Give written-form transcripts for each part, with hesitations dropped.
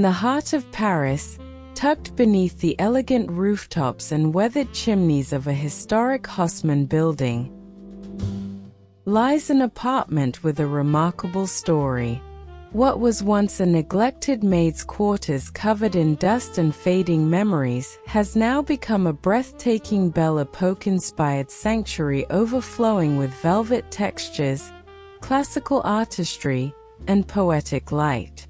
the heart of Paris, tucked beneath the elegant rooftops and weathered chimneys of a historic Haussmann building, lies an apartment with a remarkable story. What was once a neglected maid's quarters covered in dust and fading memories has now become a breathtaking Belle Époque-inspired sanctuary overflowing with velvet textures, classical artistry, and poetic light.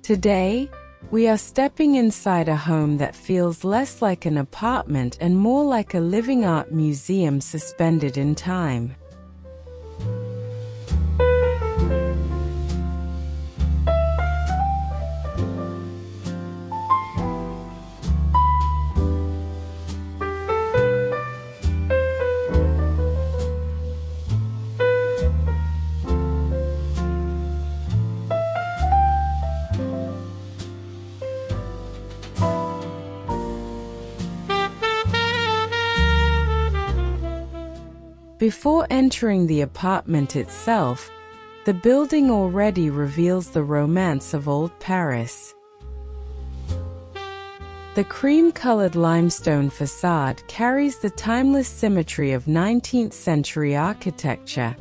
Today, we are stepping inside a home that feels less like an apartment and more like a living art museum suspended in time. Before entering the apartment itself, the building already reveals the romance of old Paris. The cream-colored limestone facade carries the timeless symmetry of 19th-century architecture,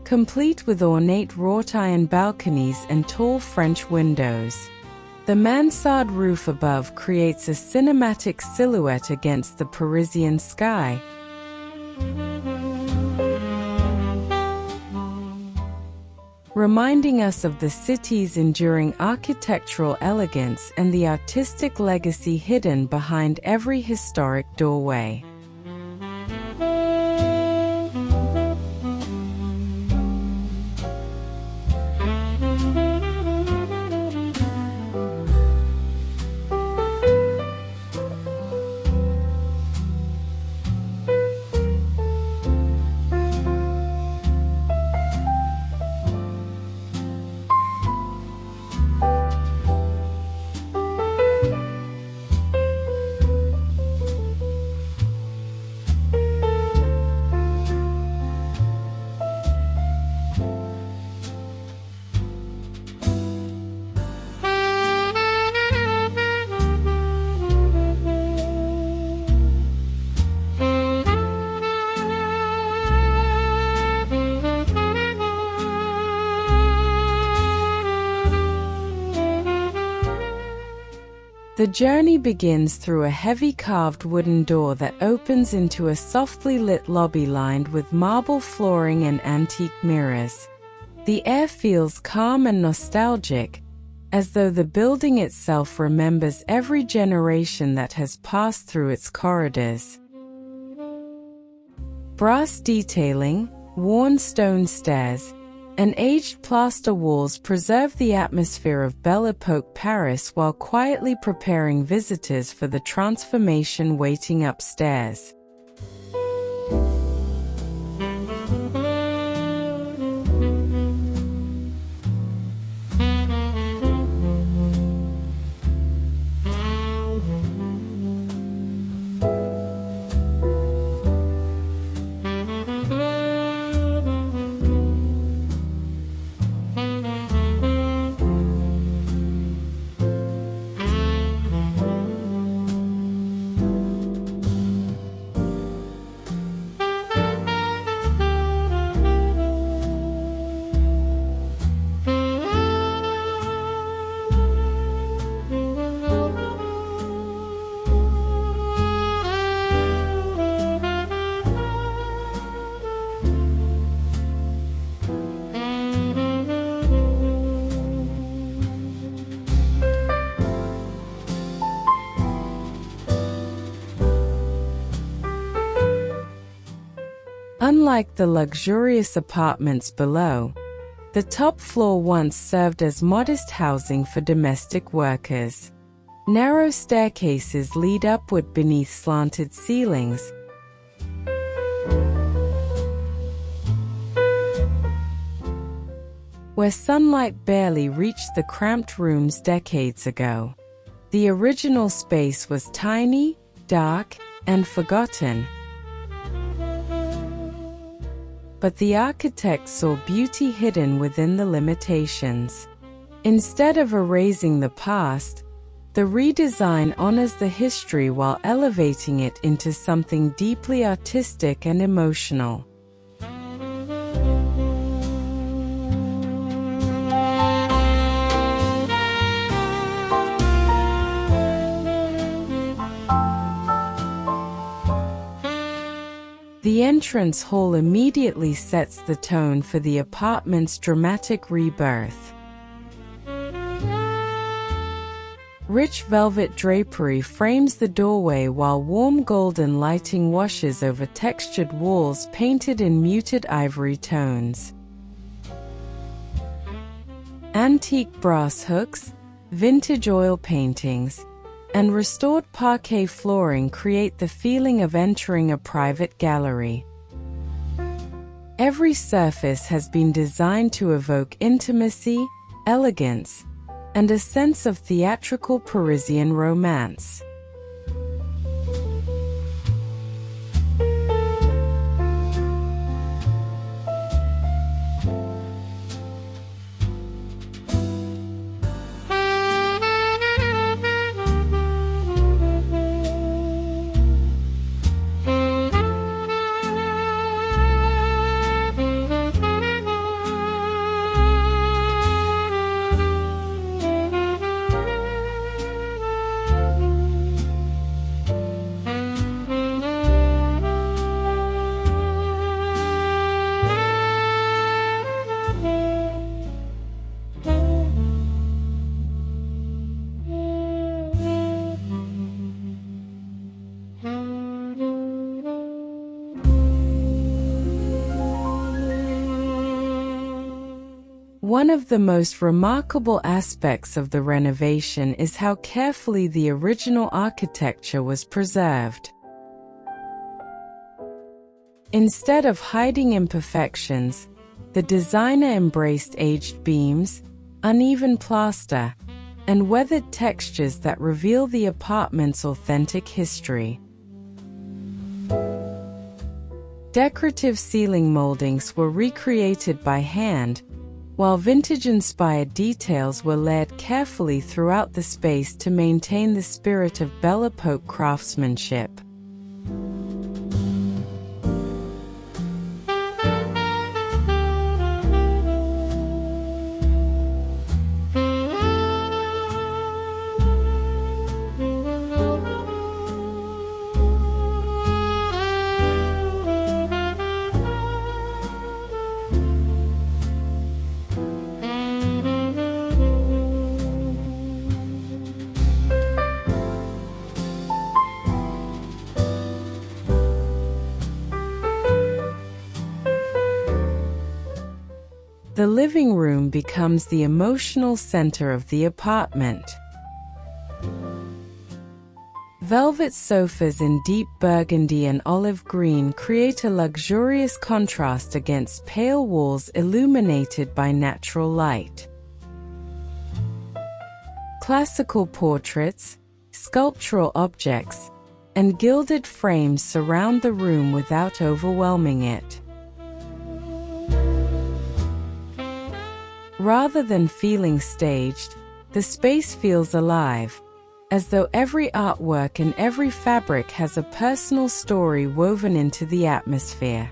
complete with ornate wrought-iron balconies and tall French windows. The mansard roof above creates a cinematic silhouette against the Parisian sky, reminding us of the city's enduring architectural elegance and the artistic legacy hidden behind every historic doorway. The journey begins through a heavy carved wooden door that opens into a softly lit lobby lined with marble flooring and antique mirrors. The air feels calm and nostalgic, as though the building itself remembers every generation that has passed through its corridors. Brass detailing, worn stone stairs, and aged plaster walls preserve the atmosphere of Belle Époque Paris while quietly preparing visitors for the transformation waiting upstairs. Unlike the luxurious apartments below, the top floor once served as modest housing for domestic workers. Narrow staircases lead upward beneath slanted ceilings, where sunlight barely reached the cramped rooms decades ago. The original space was tiny, dark, and forgotten. but the architect saw beauty hidden within the limitations. Instead of erasing the past, the redesign honors the history while elevating it into something deeply artistic and emotional. The entrance hall immediately sets the tone for the apartment's dramatic rebirth. Rich velvet drapery frames the doorway while warm golden lighting washes over textured walls painted in muted ivory tones. Antique brass hooks, vintage oil paintings, and restored parquet flooring create the feeling of entering a private gallery. Every surface has been designed to evoke intimacy, elegance, and a sense of theatrical Parisian romance. One of the most remarkable aspects of the renovation is how carefully the original architecture was preserved. Instead of hiding imperfections, the designer embraced aged beams, uneven plaster, and weathered textures that reveal the apartment's authentic history. Decorative ceiling moldings were recreated by hand, while vintage-inspired details were layered carefully throughout the space to maintain the spirit of Belle Époque craftsmanship. The living room becomes the emotional center of the apartment. Velvet sofas in deep burgundy and olive green create a luxurious contrast against pale walls illuminated by natural light. Classical portraits, sculptural objects, and gilded frames surround the room without overwhelming it. Rather than feeling staged, the space feels alive, as though every artwork and every fabric has a personal story woven into the atmosphere.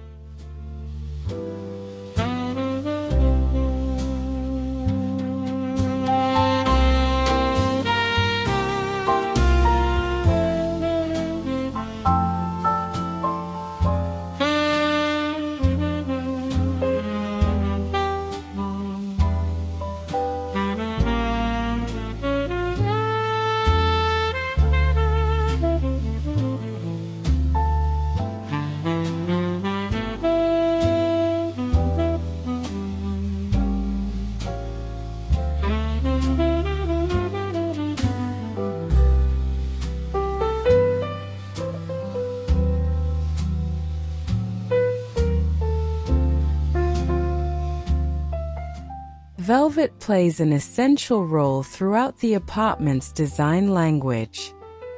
Velvet plays an essential role throughout the apartment's design language.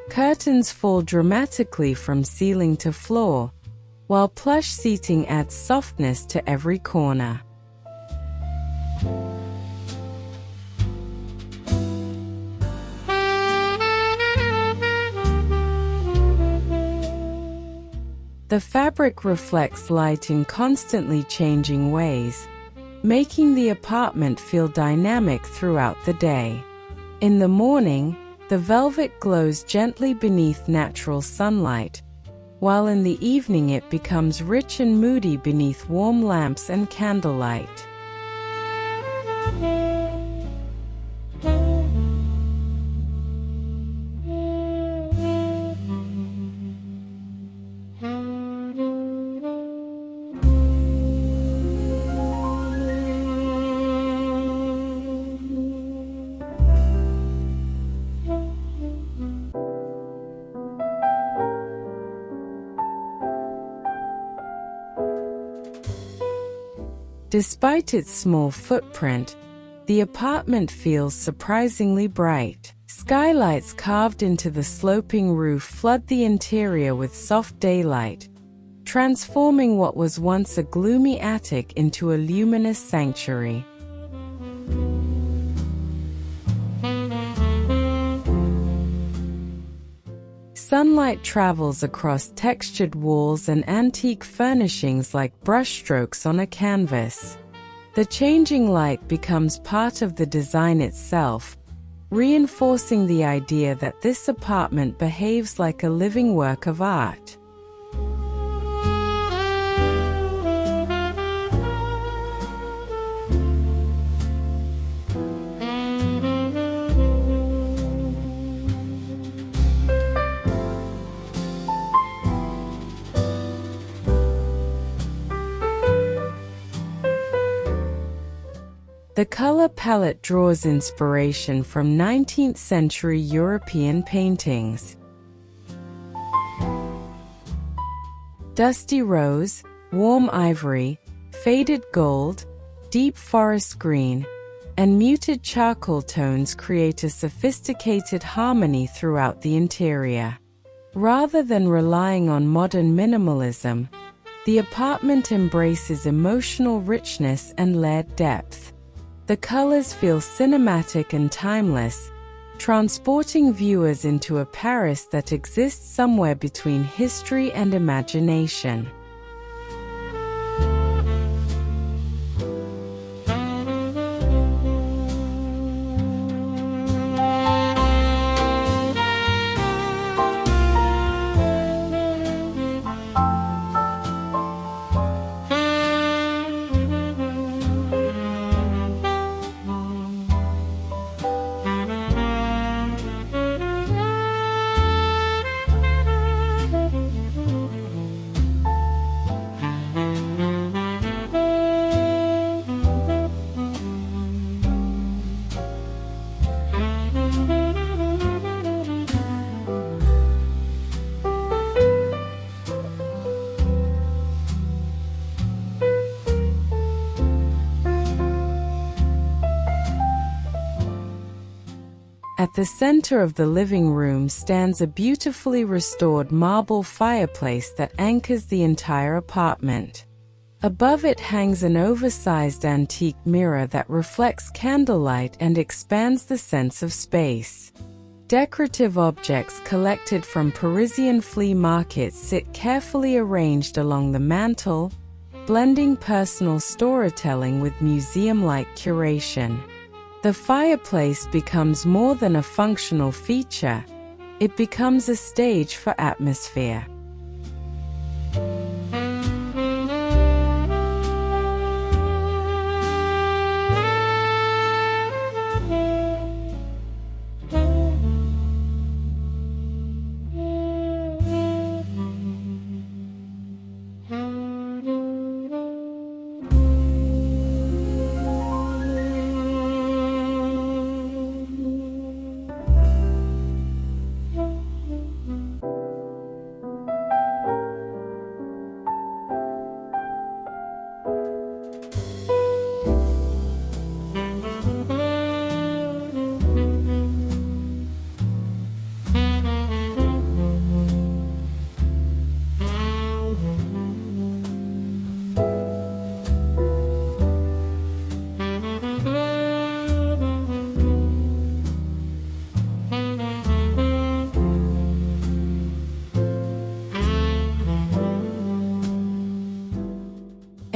Curtains fall dramatically from ceiling to floor, while plush seating adds softness to every corner. The fabric reflects light in constantly changing ways, making the apartment feel dynamic throughout the day. In the morning, the velvet glows gently beneath natural sunlight, while in the evening it becomes rich and moody beneath warm lamps and candlelight. Despite its small footprint, the apartment feels surprisingly bright. Skylights carved into the sloping roof flood the interior with soft daylight, transforming what was once a gloomy attic into a luminous sanctuary. Sunlight travels across textured walls and antique furnishings like brushstrokes on a canvas. The changing light becomes part of the design itself, reinforcing the idea that this apartment behaves like a living work of art. The color palette draws inspiration from 19th-century European paintings. Dusty rose, warm ivory, faded gold, deep forest green, and muted charcoal tones create a sophisticated harmony throughout the interior. Rather than relying on modern minimalism, the apartment embraces emotional richness and layered depth. The colors feel cinematic and timeless, transporting viewers into a Paris that exists somewhere between history and imagination. At the center of the living room stands a beautifully restored marble fireplace that anchors the entire apartment. Above it hangs an oversized antique mirror that reflects candlelight and expands the sense of space. Decorative objects collected from Parisian flea markets sit carefully arranged along the mantel, blending personal storytelling with museum-like curation. The fireplace becomes more than a functional feature, it becomes a stage for atmosphere.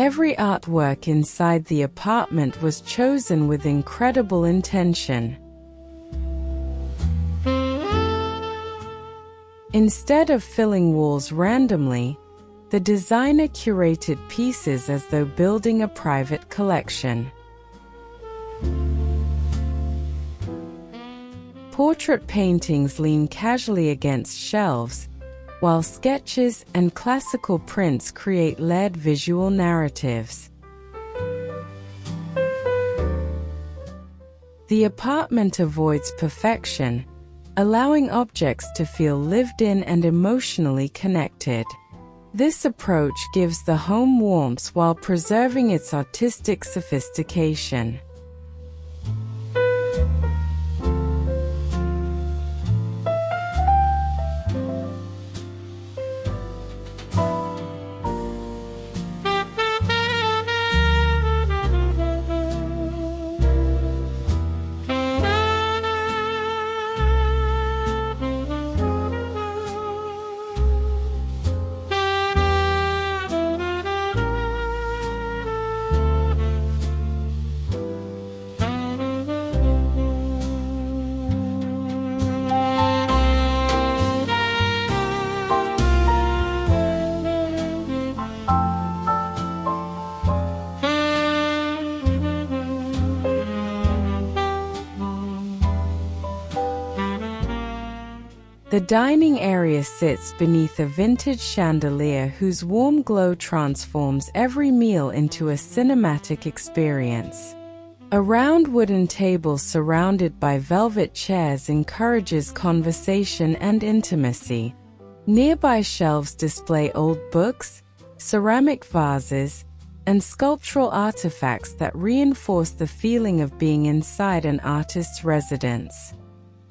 Every artwork inside the apartment was chosen with incredible intention. Instead of filling walls randomly, the designer curated pieces as though building a private collection. Portrait paintings lean casually against shelves, while sketches and classical prints create layered visual narratives. The apartment avoids perfection, allowing objects to feel lived in and emotionally connected. This approach gives the home warmth while preserving its artistic sophistication. The dining area sits beneath a vintage chandelier whose warm glow transforms every meal into a cinematic experience. A round wooden table surrounded by velvet chairs encourages conversation and intimacy. Nearby shelves display old books, ceramic vases, and sculptural artifacts that reinforce the feeling of being inside an artist's residence.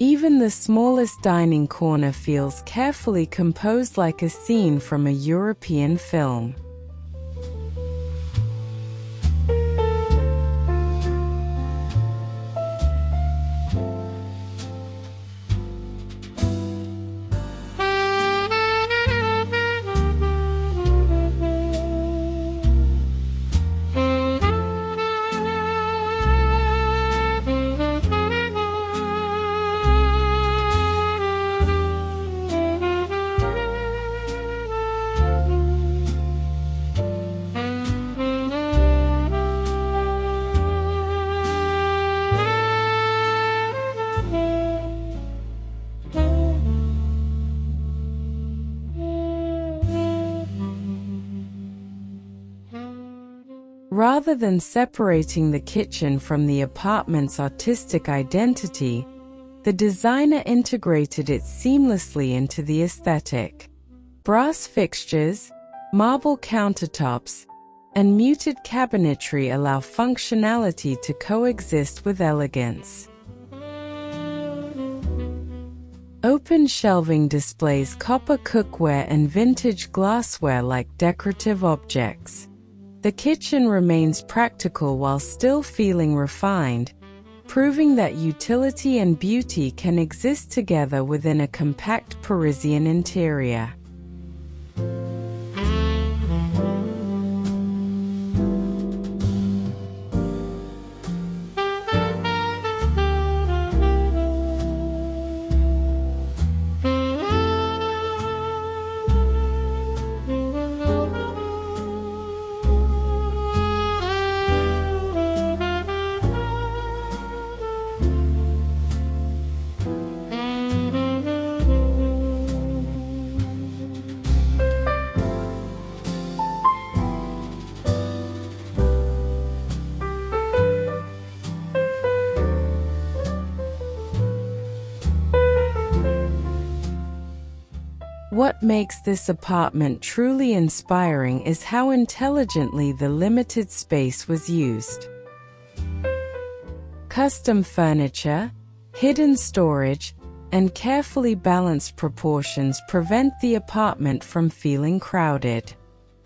Even the smallest dining corner feels carefully composed like a scene from a European film. Rather than separating the kitchen from the apartment's artistic identity, the designer integrated it seamlessly into the aesthetic. Brass fixtures, marble countertops, and muted cabinetry allow functionality to coexist with elegance. Open shelving displays copper cookware and vintage glassware like decorative objects. The kitchen remains practical while still feeling refined, proving that utility and beauty can exist together within a compact Parisian interior. What makes this apartment truly inspiring is how intelligently the limited space was used. Custom furniture, hidden storage, and carefully balanced proportions prevent the apartment from feeling crowded.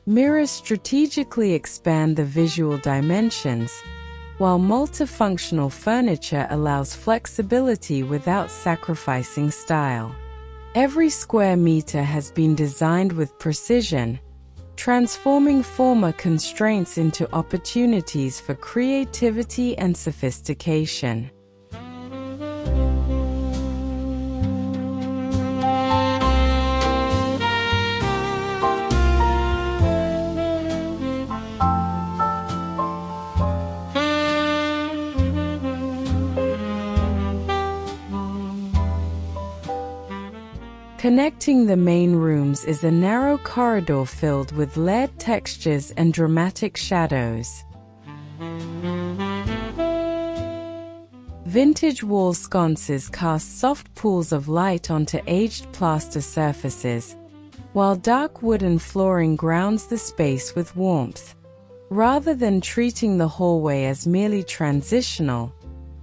Mirrors strategically expand the visual dimensions, while multifunctional furniture allows flexibility without sacrificing style. Every square meter has been designed with precision, transforming former constraints into opportunities for creativity and sophistication. Connecting the main rooms is a narrow corridor filled with layered textures and dramatic shadows. Vintage wall sconces cast soft pools of light onto aged plaster surfaces, while dark wooden flooring grounds the space with warmth. Rather than treating the hallway as merely transitional,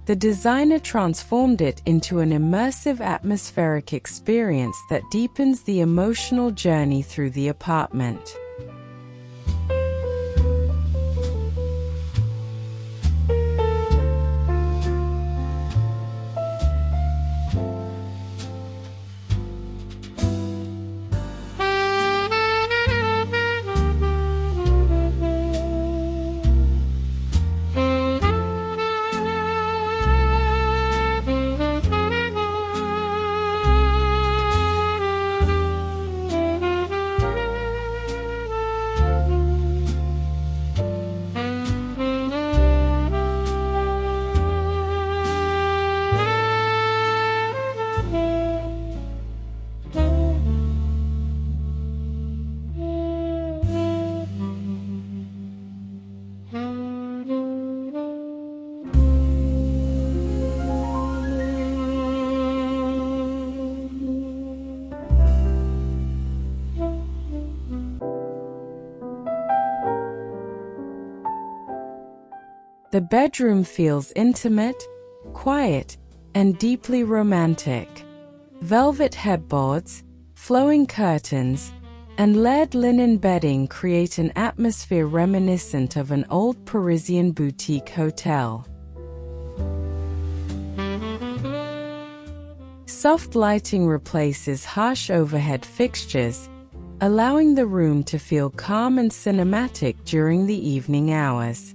the designer transformed it into an immersive atmospheric experience that deepens the emotional journey through the apartment. The bedroom feels intimate, quiet, and deeply romantic. Velvet headboards, flowing curtains, and layered linen bedding create an atmosphere reminiscent of an old Parisian boutique hotel. Soft lighting replaces harsh overhead fixtures, allowing the room to feel calm and cinematic during the evening hours.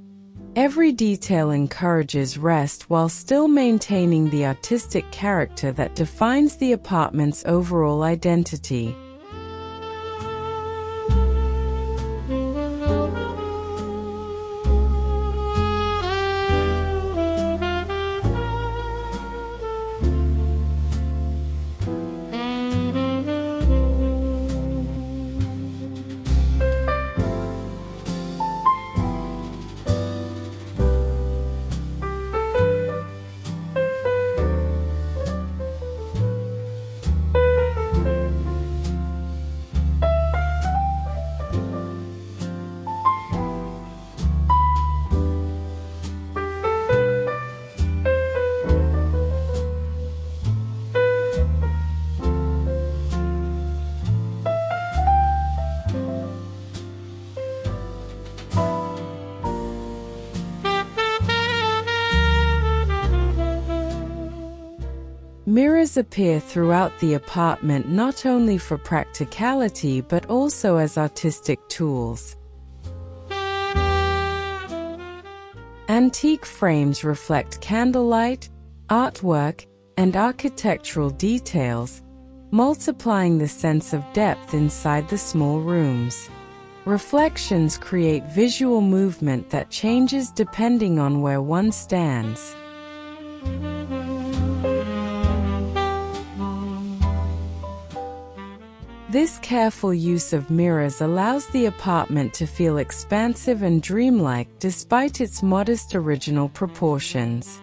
Every detail encourages rest while still maintaining the artistic character that defines the apartment's overall identity. Mirrors appear throughout the apartment not only for practicality but also as artistic tools. Antique frames reflect candlelight, artwork, and architectural details, multiplying the sense of depth inside the small rooms. Reflections create visual movement that changes depending on where one stands. This careful use of mirrors allows the apartment to feel expansive and dreamlike despite its modest original proportions.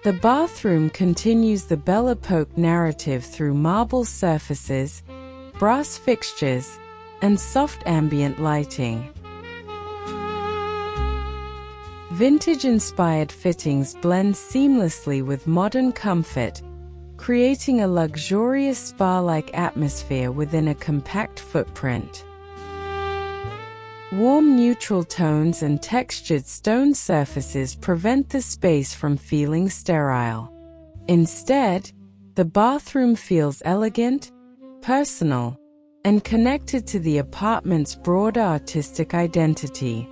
The bathroom continues the Belle Époque narrative through marble surfaces, brass fixtures, and soft ambient lighting. Vintage-inspired fittings blend seamlessly with modern comfort, creating a luxurious spa-like atmosphere within a compact footprint. Warm neutral tones and textured stone surfaces prevent the space from feeling sterile. Instead, the bathroom feels elegant, personal, and connected to the apartment's broader artistic identity.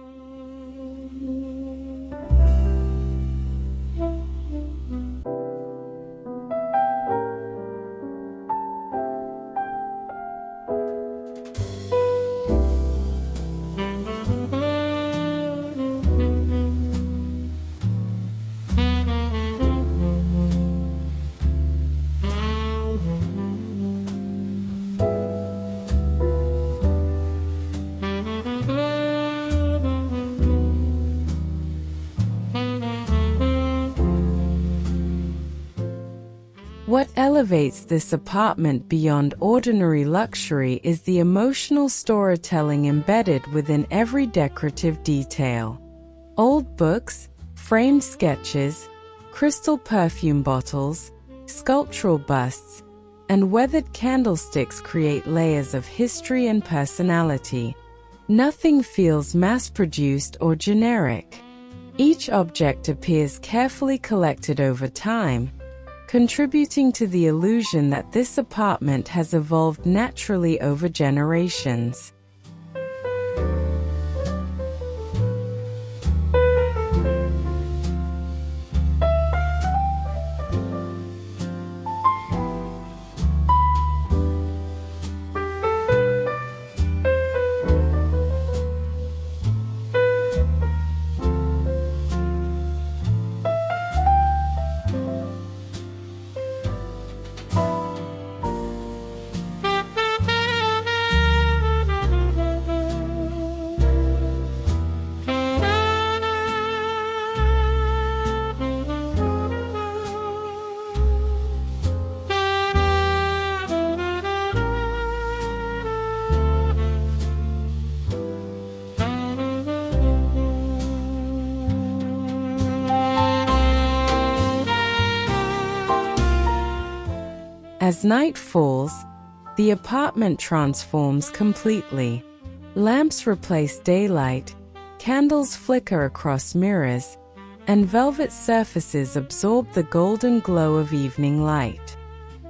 What elevates this apartment beyond ordinary luxury is the emotional storytelling embedded within every decorative detail. Old books, framed sketches, crystal perfume bottles, sculptural busts, and weathered candlesticks create layers of history and personality. Nothing feels mass-produced or generic. Each object appears carefully collected over time, contributing to the illusion that this apartment has evolved naturally over generations. As night falls, the apartment transforms completely. Lamps replace daylight, candles flicker across mirrors, and velvet surfaces absorb the golden glow of evening light.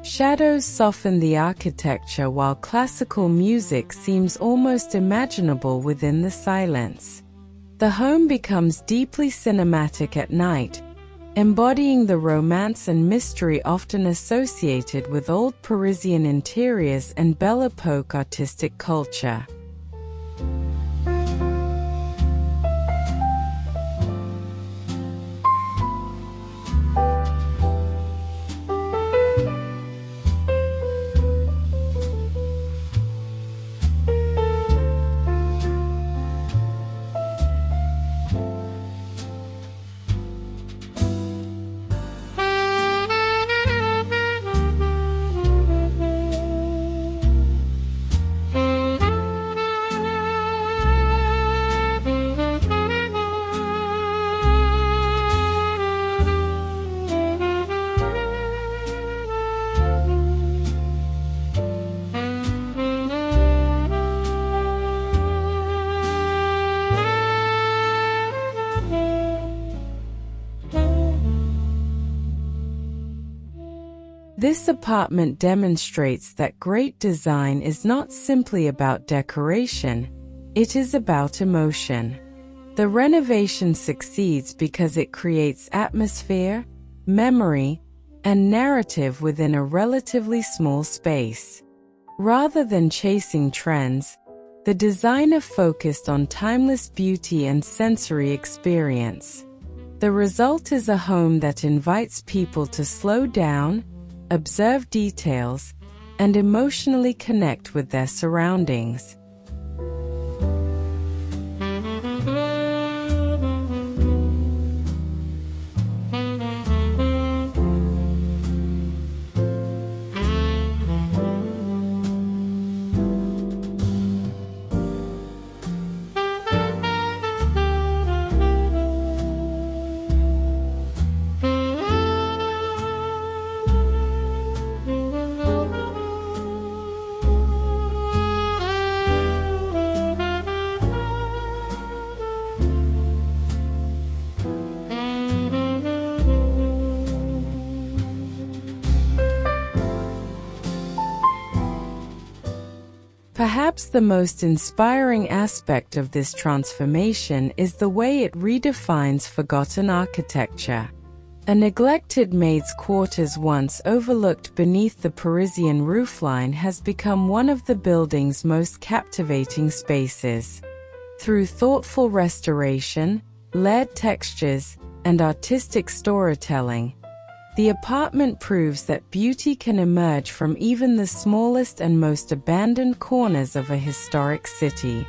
Shadows soften the architecture while classical music seems almost imaginable within the silence. The home becomes deeply cinematic at night, embodying the romance and mystery often associated with old Parisian interiors and Belle Époque artistic culture. This apartment demonstrates that great design is not simply about decoration, it is about emotion. The renovation succeeds because it creates atmosphere, memory, and narrative within a relatively small space. Rather than chasing trends, the designer focused on timeless beauty and sensory experience. The result is a home that invites people to slow down, observe details, and emotionally connect with their surroundings. Perhaps the most inspiring aspect of this transformation is the way it redefines forgotten architecture. A neglected maid's quarters once overlooked beneath the Parisian roofline has become one of the building's most captivating spaces. Through thoughtful restoration, layered textures, and artistic storytelling, the apartment proves that beauty can emerge from even the smallest and most abandoned corners of a historic city.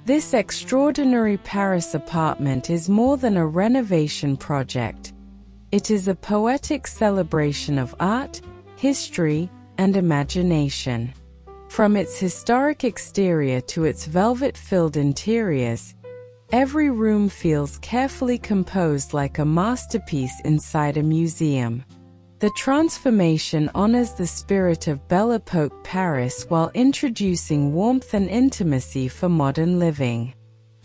This extraordinary Paris apartment is more than a renovation project. It is a poetic celebration of art, history, and imagination. From its historic exterior to its velvet-filled interiors, every room feels carefully composed like a masterpiece inside a museum. The transformation honors the spirit of Belle Époque Paris while introducing warmth and intimacy for modern living.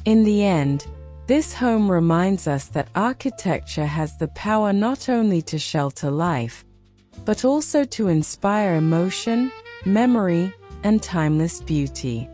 In the end, this home reminds us that architecture has the power not only to shelter life, but also to inspire emotion, memory, and timeless beauty.